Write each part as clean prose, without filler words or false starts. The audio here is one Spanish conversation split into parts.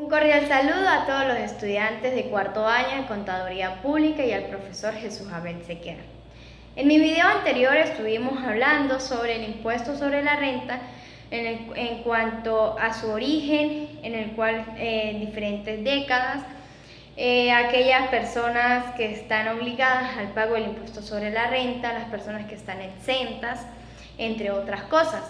Un cordial saludo a todos los estudiantes de cuarto año de Contaduría Pública y al profesor Jesús Abel Sequera. En mi video anterior estuvimos hablando sobre el impuesto sobre la renta en cuanto a su origen, en el cual en diferentes décadas, aquellas personas que están obligadas al pago del impuesto sobre la renta, las personas que están exentas, entre otras cosas.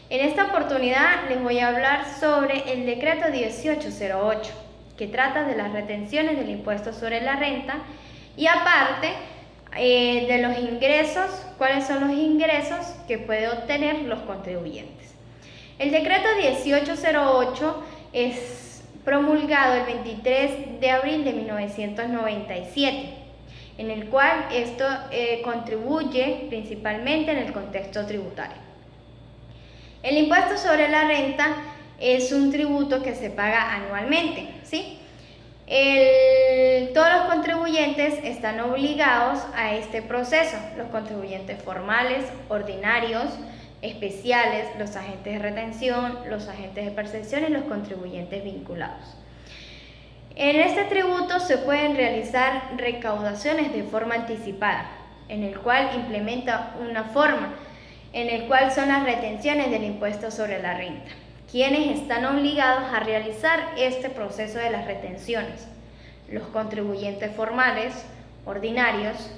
En esta oportunidad les voy a hablar sobre el decreto 1808, que trata de las retenciones del impuesto sobre la renta y aparte de los ingresos, cuáles son los ingresos que pueden obtener los contribuyentes. El decreto 1808 es promulgado el 23 de abril de 1997, en el cual esto contribuye principalmente en el contexto tributario. El impuesto sobre la renta es un tributo que se paga anualmente, ¿sí? Todos los contribuyentes están obligados a este proceso, los contribuyentes formales, ordinarios, especiales, los agentes de retención, los agentes de percepción y los contribuyentes vinculados. En este tributo se pueden realizar recaudaciones de forma anticipada, en el cual implementa una forma en el cual son las retenciones del impuesto sobre la renta. ¿Quiénes están obligados a realizar este proceso de las retenciones? Los contribuyentes formales, ordinarios,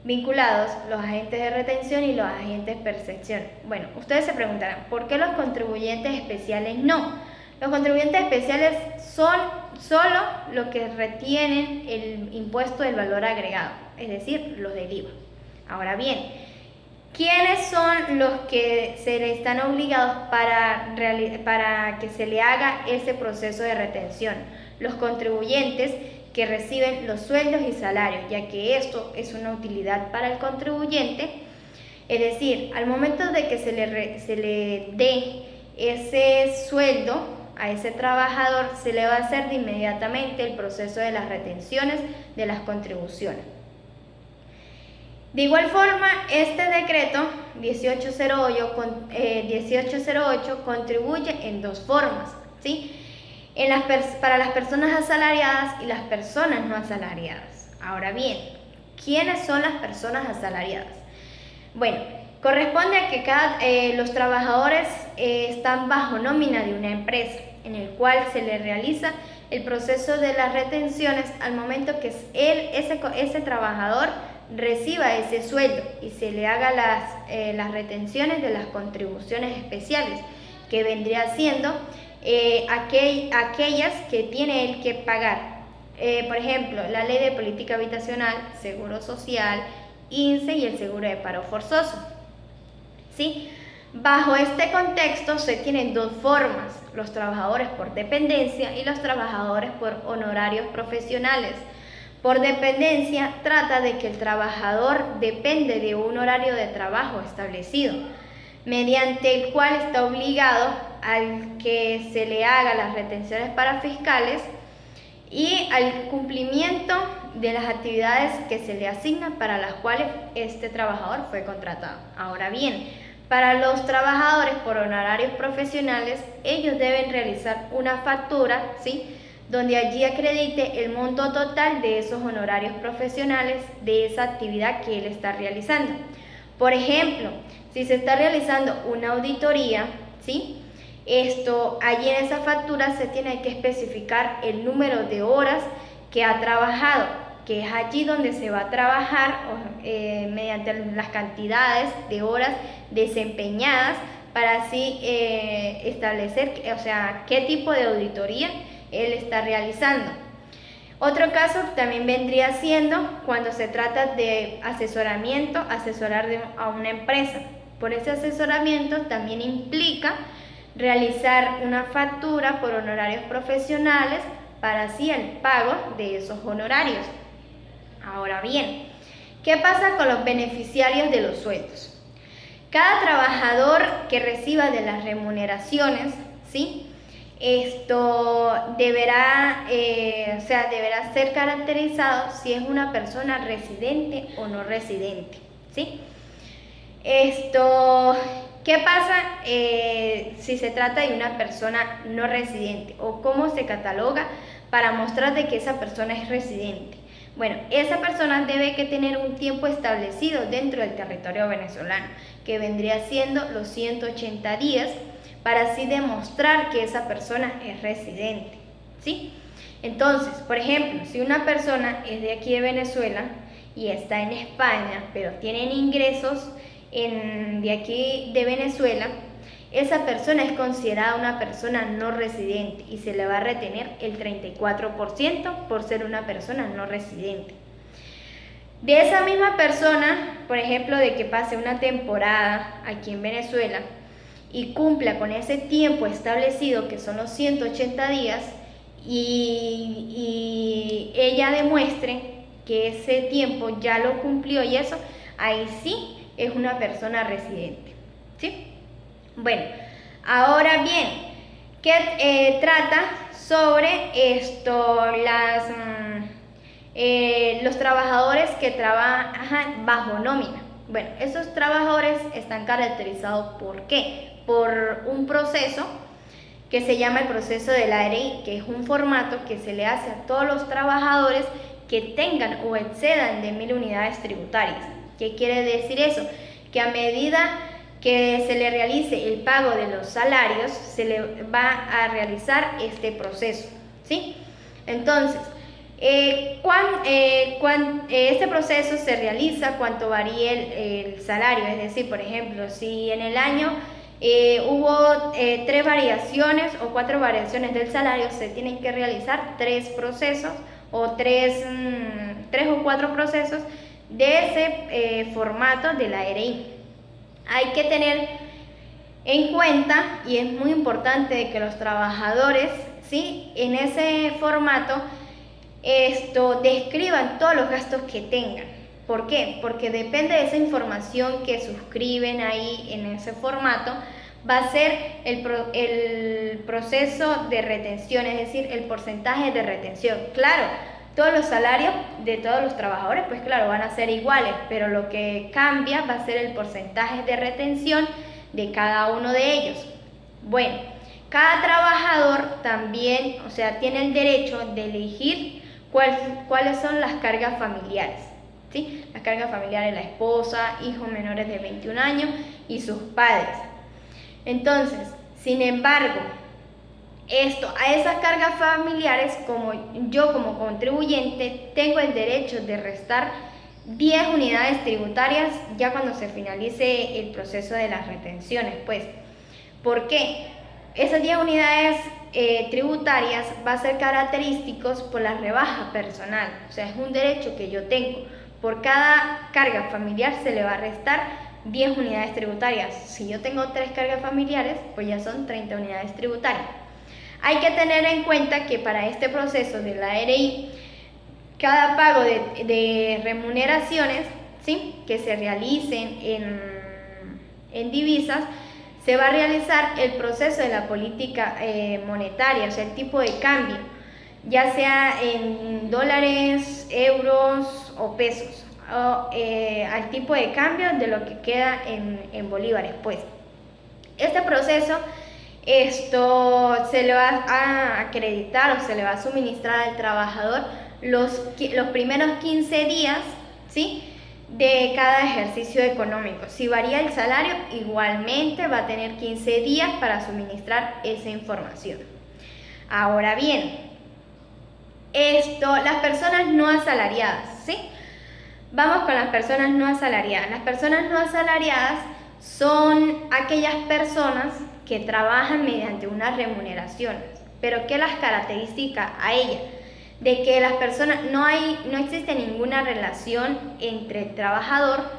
vinculados, los agentes de retención y los agentes de percepción. Bueno, ustedes se preguntarán, ¿por qué los contribuyentes especiales no? Los contribuyentes especiales son solo los que retienen el impuesto del valor agregado, es decir, los del IVA. Ahora bien, ¿quiénes son los que se le están obligados para que se le haga ese proceso de retención? Los contribuyentes que reciben los sueldos y salarios, ya que esto es una utilidad para el contribuyente, es decir, al momento de que se le dé ese sueldo a ese trabajador, se le va a hacer de inmediatamente el proceso de las retenciones de las contribuciones. De igual forma, este decreto 1808 contribuye en dos formas, ¿sí? Para las personas asalariadas y las personas no asalariadas. Ahora bien, ¿quiénes son las personas asalariadas? Bueno, corresponde a que los trabajadores están bajo nómina de una empresa, en el cual se le realiza el proceso de las retenciones al momento que ese trabajador reciba ese sueldo y se le haga las retenciones de las contribuciones especiales, que vendría siendo aquellas que tiene él que pagar. Por ejemplo, la Ley de Política Habitacional, Seguro Social, INSE y el seguro de paro forzoso, ¿sí? Bajo este contexto se tienen dos formas: los trabajadores por dependencia y los trabajadores por honorarios profesionales. Por dependencia trata de que el trabajador depende de un horario de trabajo establecido, mediante el cual está obligado al que se le haga las retenciones para fiscales y al cumplimiento de las actividades que se le asignan para las cuales este trabajador fue contratado. Ahora bien, para los trabajadores por honorarios profesionales, ellos deben realizar una factura, ¿sí?, donde allí acredite el monto total de esos honorarios profesionales de esa actividad que él está realizando. Por ejemplo, si se está realizando una auditoría, ¿sí?, allí en esa factura se tiene que especificar el número de horas que ha trabajado, que es allí donde se va a trabajar mediante las cantidades de horas desempeñadas para así establecer, qué tipo de auditoría él está realizando. Otro caso también vendría siendo cuando se trata de asesoramiento, asesorar a una empresa. Por ese asesoramiento también implica realizar una factura por honorarios profesionales para así el pago de esos honorarios. Ahora bien, ¿qué pasa con los beneficiarios de los sueldos? Cada trabajador que reciba de las remuneraciones, ¿sí?, deberá ser caracterizado si es una persona residente o no residente, ¿sí? ¿Qué pasa si se trata de una persona no residente? ¿O cómo se cataloga para mostrar de que esa persona es residente? Bueno, esa persona debe que tener un tiempo establecido dentro del territorio venezolano, que vendría siendo los 180 días, para así demostrar que esa persona es residente, ¿sí? Entonces, por ejemplo, si una persona es de aquí de Venezuela y está en España, pero tienen ingresos de aquí de Venezuela, esa persona es considerada una persona no residente y se le va a retener el 34% por ser una persona no residente. De esa misma persona, por ejemplo, de que pase una temporada aquí en Venezuela y cumpla con ese tiempo establecido, que son los 180 días, y ella demuestre que ese tiempo ya lo cumplió y eso, ahí sí es una persona residente, ¿sí? Bueno, ahora bien, ¿qué trata sobre esto? Los trabajadores que trabajan bajo nómina. Bueno, esos trabajadores están caracterizados ¿por qué? Por un proceso que se llama el proceso del ARI, que es un formato que se le hace a todos los trabajadores que tengan o excedan de 1000 unidades tributarias. ¿Qué quiere decir eso? Que a medida que se le realice el pago de los salarios, se le va a realizar este proceso, ¿sí? Entonces, este proceso se realiza cuanto varíe el salario, es decir, por ejemplo, si en el año hubo 3 variaciones o 4 variaciones del salario, se tienen que realizar 3 procesos o 3 o 4 procesos de ese formato de la RI. Hay que tener en cuenta, y es muy importante, que los trabajadores, ¿sí?, en ese formato describan todos los gastos que tengan. ¿Por qué? Porque depende de esa información que suscriben ahí en ese formato, va a ser el proceso de retención, es decir, el porcentaje de retención. Claro, todos los salarios de todos los trabajadores, pues claro, van a ser iguales, pero lo que cambia va a ser el porcentaje de retención de cada uno de ellos. Bueno, cada trabajador también, o sea, tiene el derecho de elegir cuáles son las cargas familiares, ¿sí? Las cargas familiares, la esposa, hijos menores de 21 años y sus padres. Entonces, sin embargo, a esas cargas familiares, yo como contribuyente tengo el derecho de restar 10 unidades tributarias ya cuando se finalice el proceso de las retenciones, pues. ¿Por qué? Esas 10 unidades tributarias va a ser característicos por la rebaja personal, o sea, es un derecho que yo tengo. Por cada carga familiar se le va a restar 10 unidades tributarias. Si yo tengo 3 cargas familiares, pues ya son 30 unidades tributarias. Hay que tener en cuenta que para este proceso de la RI, cada pago de remuneraciones, ¿sí?, que se realicen en divisas, se va a realizar el proceso de la política monetaria, o sea, el tipo de cambio, ya sea en dólares, euros o pesos, o al tipo de cambio de lo que queda en bolívares, pues. Este proceso se le va a acreditar o se le va a suministrar al trabajador los primeros 15 días, ¿sí?, de cada ejercicio económico. Si varía el salario, igualmente va a tener 15 días para suministrar esa información. Ahora bien, las personas no asalariadas, ¿sí? Vamos con las personas no asalariadas. Las personas no asalariadas son aquellas personas que trabajan mediante unas remuneraciones, pero ¿qué las caracteriza a ellas? De que las personas, no existe ninguna relación entre el trabajador,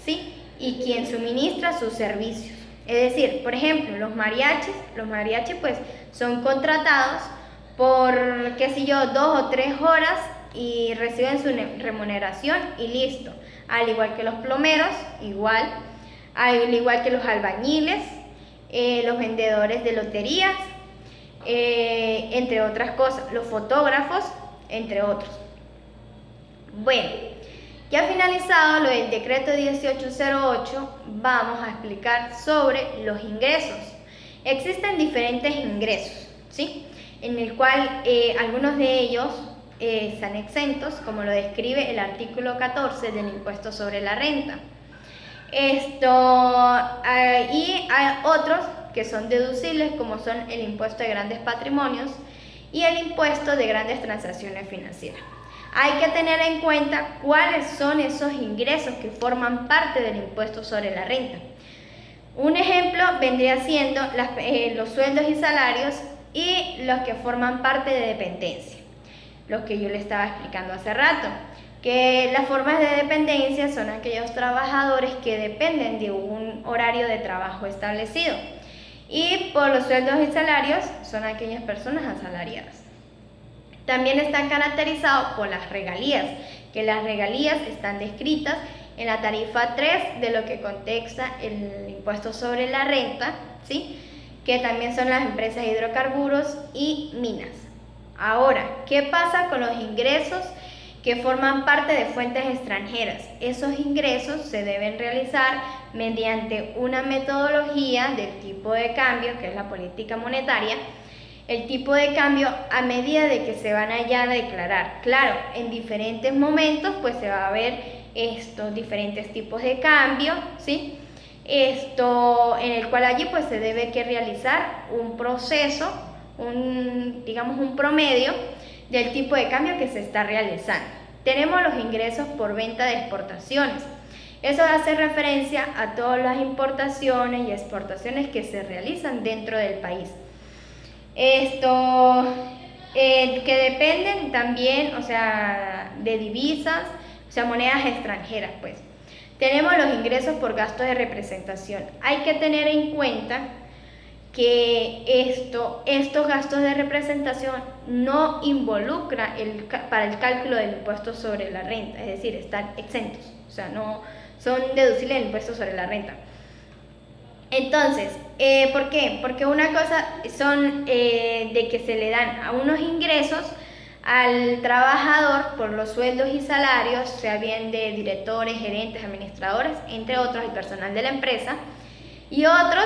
¿sí?, y quien suministra sus servicios. Es decir, por ejemplo, los mariachis pues son contratados por, qué sé yo, 2 o 3 horas y reciben su remuneración y listo. Al igual que los plomeros, al igual que los albañiles, los vendedores de loterías, entre otras cosas, los fotógrafos, entre otros. Bueno, Ya finalizado lo del decreto 1808, vamos a explicar sobre los ingresos. Existen diferentes ingresos, ¿sí? En el cual algunos de ellos están exentos, como lo describe el artículo 14 del impuesto sobre la renta. Y hay otros que son deducibles, como son el impuesto de grandes patrimonios y el impuesto de grandes transacciones financieras. Hay que tener en cuenta cuáles son esos ingresos que forman parte del impuesto sobre la renta. Un ejemplo vendría siendo los sueldos y salarios y los que forman parte de dependencia, los que yo le estaba explicando hace rato, que las formas de dependencia son aquellos trabajadores que dependen de un horario de trabajo establecido, y por los sueldos y salarios son aquellas personas asalariadas. También están caracterizados por las regalías, que las regalías están descritas en la tarifa 3 de lo que contexta el impuesto sobre la renta, ¿sí? Que también son las empresas de hidrocarburos y minas. Ahora, ¿qué pasa con los ingresos que forman parte de fuentes extranjeras? Esos ingresos se deben realizar mediante una metodología del tipo de cambio, que es la política monetaria. El tipo de cambio a medida de que se van allá a declarar. Claro, en diferentes momentos pues se va a ver estos diferentes tipos de cambio, ¿sí? En el cual allí pues se debe que realizar un proceso, digamos un promedio del tipo de cambio que se está realizando. Tenemos los ingresos por venta de exportaciones. Eso hace referencia a todas las importaciones y exportaciones que se realizan dentro del país. Que dependen también, de divisas, monedas extranjeras, pues. Tenemos los ingresos por gastos de representación. Hay que tener en cuenta que estos gastos de representación no involucran para el cálculo del impuesto sobre la renta, es decir, están exentos, no son deducibles del impuesto sobre la renta. Entonces, ¿por qué? Porque una cosa son de que se le dan a unos ingresos al trabajador por los sueldos y salarios, sea bien de directores, gerentes, administradores, entre otros, el personal de la empresa, y otros,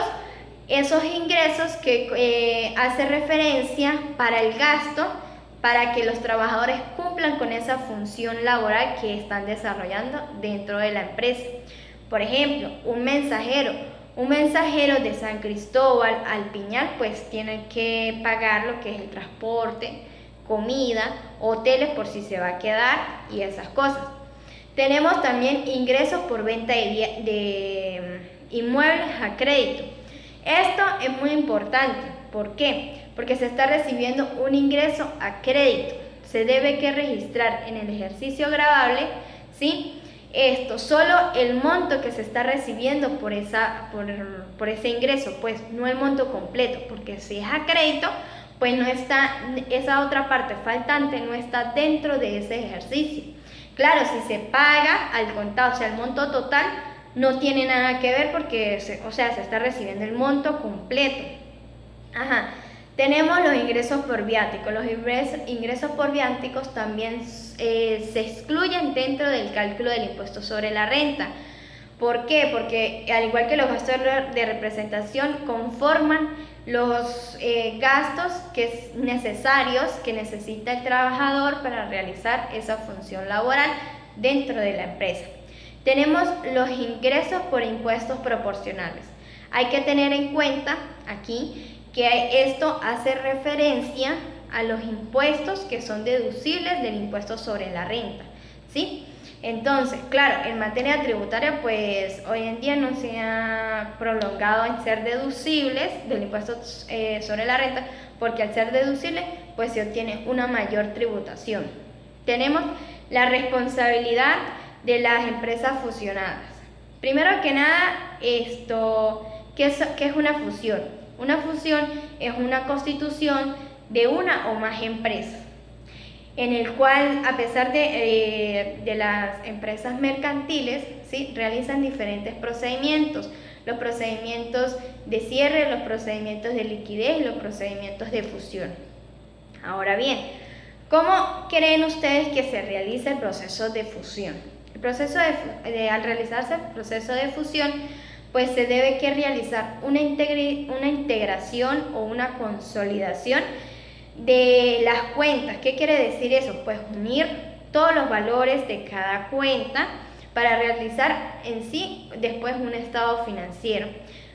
esos ingresos que hace referencia para el gasto, para que los trabajadores cumplan con esa función laboral que están desarrollando dentro de la empresa. Por ejemplo, un mensajero de San Cristóbal al Piñal pues tiene que pagar lo que es el transporte, comida, hoteles por si se va a quedar y esas cosas. Tenemos también ingresos por venta de inmuebles a crédito. Esto es muy importante. ¿Por qué? Porque se está recibiendo un ingreso a crédito. Se debe que registrar en el ejercicio gravable, ¿sí? Solo el monto que se está recibiendo por ese ingreso, pues no el monto completo, porque si es a crédito, pues no está, esa otra parte faltante no está dentro de ese ejercicio. Claro, si se paga al contado, el monto total no tiene nada que ver porque se está recibiendo el monto completo. Tenemos los ingresos por viáticos. Los ingresos por viáticos también se excluyen dentro del cálculo del impuesto sobre la renta. ¿Por qué? Porque al igual que los gastos de representación conforman los gastos necesarios que necesita el trabajador para realizar esa función laboral dentro de la empresa. Tenemos los ingresos por impuestos proporcionales. Hay que tener en cuenta aquí que esto hace referencia a los impuestos que son deducibles del impuesto sobre la renta, ¿sí? Entonces, claro, en materia tributaria, pues hoy en día no se ha prolongado en ser deducibles del impuesto sobre la renta, porque al ser deducible, pues se obtiene una mayor tributación. Tenemos la responsabilidad de las empresas fusionadas. Primero que nada, ¿qué es una fusión? Una fusión es una constitución de una o más empresas, en el cual, a pesar de las empresas mercantiles, ¿sí?, realizan diferentes procedimientos. Los procedimientos de cierre, los procedimientos de liquidez y los procedimientos de fusión. Ahora bien, ¿cómo creen ustedes que se realiza el proceso de fusión? El al realizarse el proceso de fusión, pues se debe que realizar una integración o una consolidación de las cuentas. ¿Qué quiere decir eso? Pues unir todos los valores de cada cuenta para realizar en sí después un estado financiero.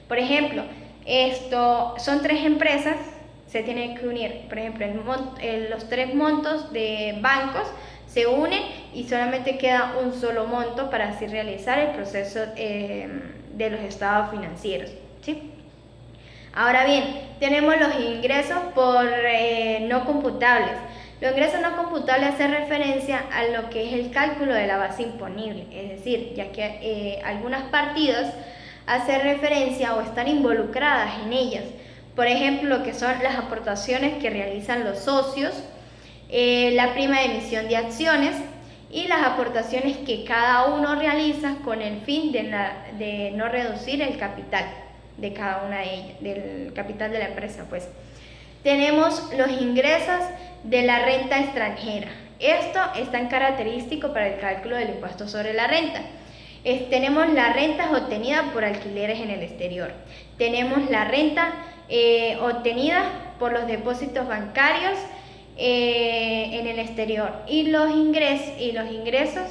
Por ejemplo, esto son 3 empresas, se tienen que unir. Por ejemplo, los 3 montos de bancos se unen y solamente queda un solo monto para así realizar el proceso de los estados financieros, ¿sí? Ahora bien, tenemos los ingresos por no computables. Los ingresos no computables hacen referencia a lo que es el cálculo de la base imponible, es decir, ya que algunas partidas hacen referencia o están involucradas en ellas. Por ejemplo, lo que son las aportaciones que realizan los socios, la prima de emisión de acciones y las aportaciones que cada uno realiza con el fin de no reducir el capital de cada una de ellas, del capital de la empresa, pues. Tenemos los ingresos de la renta extranjera. Esto es tan característico para el cálculo del impuesto sobre la renta. Tenemos las rentas obtenidas por alquileres en el exterior. Tenemos la renta obtenida por los depósitos bancarios en el exterior y los ingresos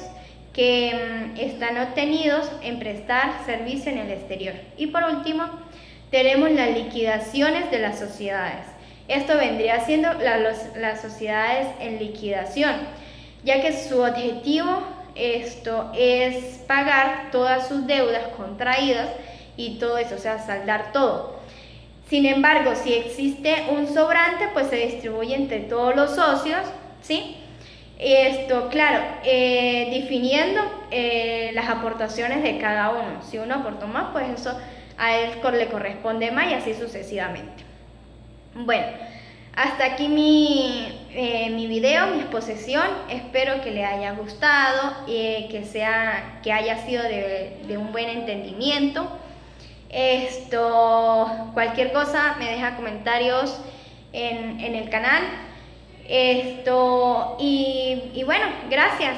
que están obtenidos en prestar servicio en el exterior. Y por último, tenemos las liquidaciones de las sociedades. Esto vendría siendo las sociedades en liquidación, ya que su objetivo es pagar todas sus deudas contraídas y todo eso, o sea, saldar todo. Sin embargo, si existe un sobrante, pues se distribuye entre todos los socios, ¿sí? Claro, definiendo las aportaciones de cada uno. Si uno aportó más, pues eso a él le corresponde más y así sucesivamente. Bueno, hasta aquí mi video, mi exposición. Espero que le haya gustado, que haya sido de un buen entendimiento. Cualquier cosa me deja comentarios en el canal. Y bueno, gracias.